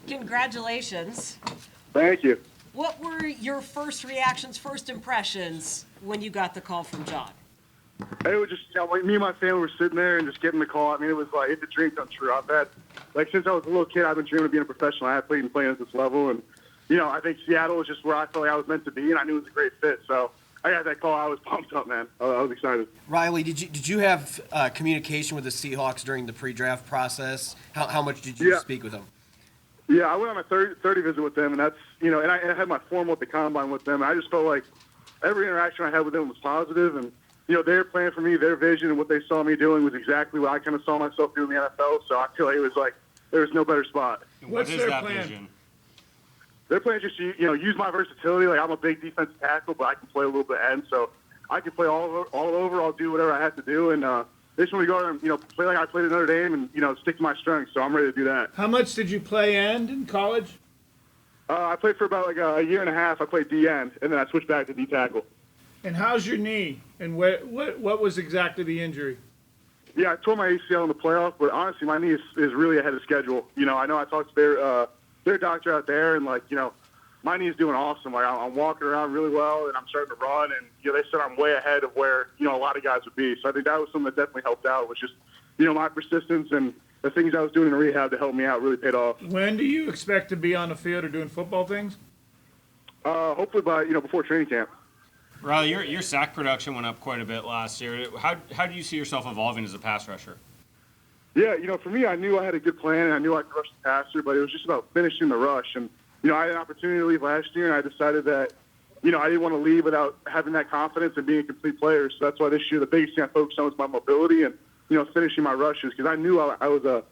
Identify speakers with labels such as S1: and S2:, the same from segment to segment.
S1: Congratulations.
S2: Thank you.
S1: What were your first reactions, first impressions when you got the call from John?
S2: It was just, like me and my family were sitting there and just getting the call. I mean, it was like, it's a dream come true. I've had, since I was a little kid, I've been dreaming of being a professional athlete and playing at this level. And, I think Seattle was just where I felt like I was meant to be, and I knew it was a great fit. So I got that call. I was pumped up, man. I was excited.
S3: Rylie, did you have communication with the Seahawks during the pre-draft process? How much did you speak with them?
S2: Yeah, I went on a 30 visit with them, and that's, and I had my formal at the combine with them. And I just felt like every interaction I had with them was positive, and their plan for me, their vision, and what they saw me doing was exactly what I kind of saw myself doing in the NFL. So I feel like it was like there was no better spot.
S4: What is that plan? Vision?
S2: Their plan is just use my versatility. Like, I'm a big defensive tackle, but I can play a little bit end, so I can play all over. I'll do whatever I have to do, and they just want to go out and play like I played at Notre Dame and stick to my strengths. So I'm ready to do that.
S4: How much did you play end in college?
S2: I played for about a year and a half. I played D end, and then I switched back to D tackle.
S4: And how's your knee? And what was exactly the injury?
S2: Yeah, I tore my ACL in the playoff, but honestly, my knee is really ahead of schedule. I know I talked to their doctor out there, and my knee is doing awesome. Like, I'm walking around really well, and I'm starting to run, and they said I'm way ahead of where a lot of guys would be. So I think that was something that definitely helped out. Was just my persistence and the things I was doing in rehab to help me out really paid off.
S4: When do you expect to be on the field or doing football things?
S2: Hopefully by before training camp.
S5: Rylie, your sack production went up quite a bit last year. How do you see yourself evolving as a pass rusher?
S2: Yeah, for me, I knew I had a good plan, and I knew I could rush the passer, but it was just about finishing the rush. And, I had an opportunity to leave last year, and I decided that, I didn't want to leave without having that confidence and being a complete player. So that's why this year the biggest thing I focused on was my mobility and, finishing my rushes, because I knew I was a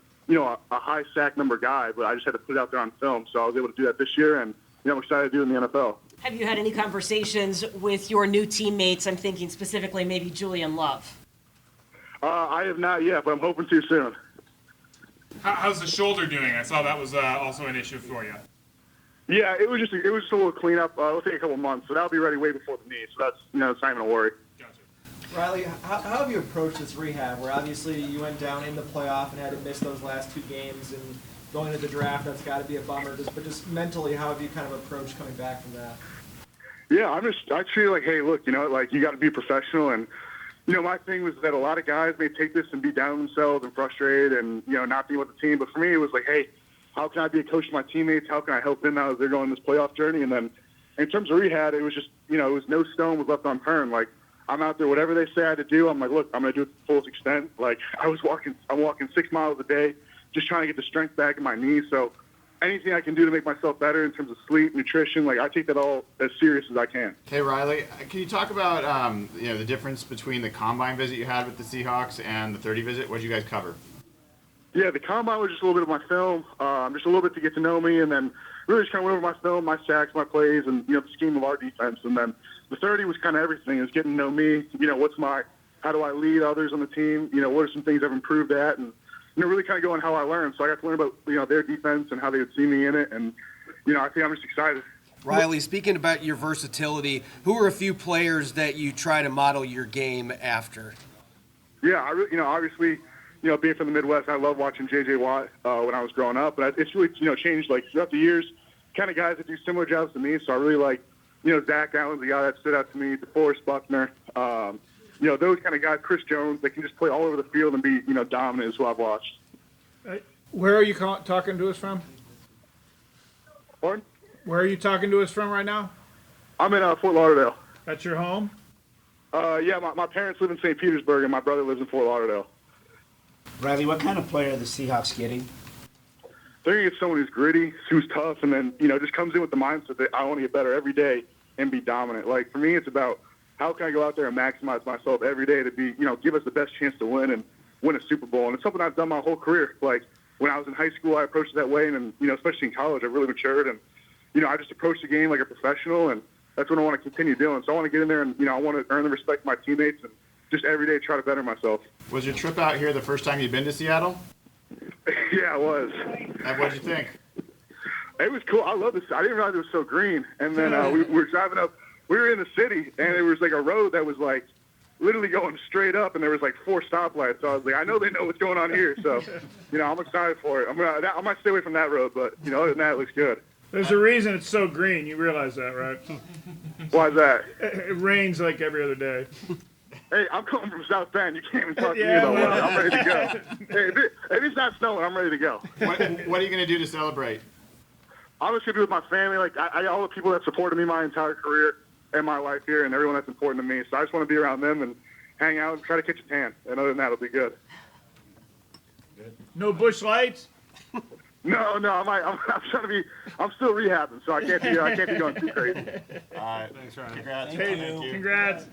S2: high sack number guy, but I just had to put it out there on film. So I was able to do that this year, and, I'm excited to do it in the NFL.
S1: Have you had any conversations with your new teammates? I'm thinking specifically maybe Julian Love.
S2: I have not yet, but I'm hoping to soon.
S6: How's the shoulder doing? I saw that was also an issue for you.
S2: Yeah, it was just a little cleanup. It'll take a couple months, so that'll be ready way before the knee. So that's it's not even a worry.
S6: Gotcha.
S7: Rylie, how have you approached this rehab? Where obviously you went down in the playoff and had to miss those last two games, and going into the draft, that's got to be a bummer. But just mentally, how have you kind of approached coming back from that?
S2: Yeah, I treat it like, hey, look, you got to be professional. And my thing was that a lot of guys may take this and be down on themselves and frustrated and not be with the team. But for me, it was like, hey, how can I be a coach to my teammates? How can I help them out as they're going this playoff journey? And then in terms of rehab, it was just, it was no stone was left unturned. Like, I'm out there, whatever they say I had to do, I'm like, look, I'm going to do it to the fullest extent. Like, I'm walking 6 miles a day, just trying to get the strength back in my knees. So anything I can do to make myself better in terms of sleep, nutrition, I take that all as serious as I can.
S8: Hey, Rylie, can you talk about, the difference between the combine visit you had with the Seahawks and the 30 visit? What did you guys cover?
S2: Yeah, the combine was just a little bit of my film, just a little bit to get to know me, and then really just kind of went over my film, my sacks, my plays, and, the scheme of our defense. And then the 30 was kind of everything. It was getting to know me, how do I lead others on the team, what are some things I've improved at, and, really kind of going how I learned. So I got to learn about, their defense and how they would see me in it, and, I think I'm just excited.
S3: Rylie, speaking about your versatility, who are a few players that you try to model your game after?
S2: Yeah, obviously, being from the Midwest, I love watching J.J. Watt when I was growing up. But it's really, changed, throughout the years, kind of guys that do similar jobs to me. So I really like, Zach Allen's the guy that stood out to me, DeForest Buckner, those kind of guys, Chris Jones, they can just play all over the field and be, dominant is who I've watched.
S4: Where are you talking to us from?
S2: Pardon?
S4: Where are you talking to us from right now?
S2: I'm in Fort Lauderdale.
S4: That's your home?
S2: Yeah, my parents live in St. Petersburg, and my brother lives in Fort Lauderdale.
S9: Rylie, what kind of player are the Seahawks getting?
S2: They're going to get someone who's gritty, who's tough, and then, just comes in with the mindset that I want to get better every day and be dominant. Like, for me, it's about how can I go out there and maximize myself every day to be, give us the best chance to win and win a Super Bowl. And it's something I've done my whole career. Like, when I was in high school, I approached it that way, and especially in college, I really matured. And, I just approached the game like a professional, and that's what I want to continue doing. So I want to get in there and, I want to earn the respect of my teammates and just every day try to better myself.
S8: Was your trip out here the first time you'd been to Seattle?
S2: Yeah, it was.
S8: And what'd you think?
S2: It was cool. I love this. I didn't realize it was so green. And then we were driving up. We were in the city, and it was like a road that was like, literally going straight up, and there was like 4 stoplights. So I was like, I know they know what's going on here. So, I'm excited for it. I might stay away from that road, but other than that, it looks good.
S4: There's a reason it's so green. You realize that, right?
S2: Why is that?
S4: It rains like every other day.
S2: Hey, I'm coming from South Bend. You can't even talk to
S4: Yeah,
S2: me about
S4: well.
S2: weather. I'm ready to go. Hey, if it's not snowing, I'm ready to go.
S8: What are you going to do to celebrate?
S2: I'm just gonna be with my family. Like all the people that supported me my entire career and my life here, and everyone that's important to me. So I just want to be around them and hang out and try to catch a tan. And other than that, it'll be good.
S4: No bush lights?
S2: No, I'm trying to be. I'm still rehabbing, so I can't be going too crazy.
S8: All right. Thanks, Ryan. Congrats.
S4: Hey, congrats.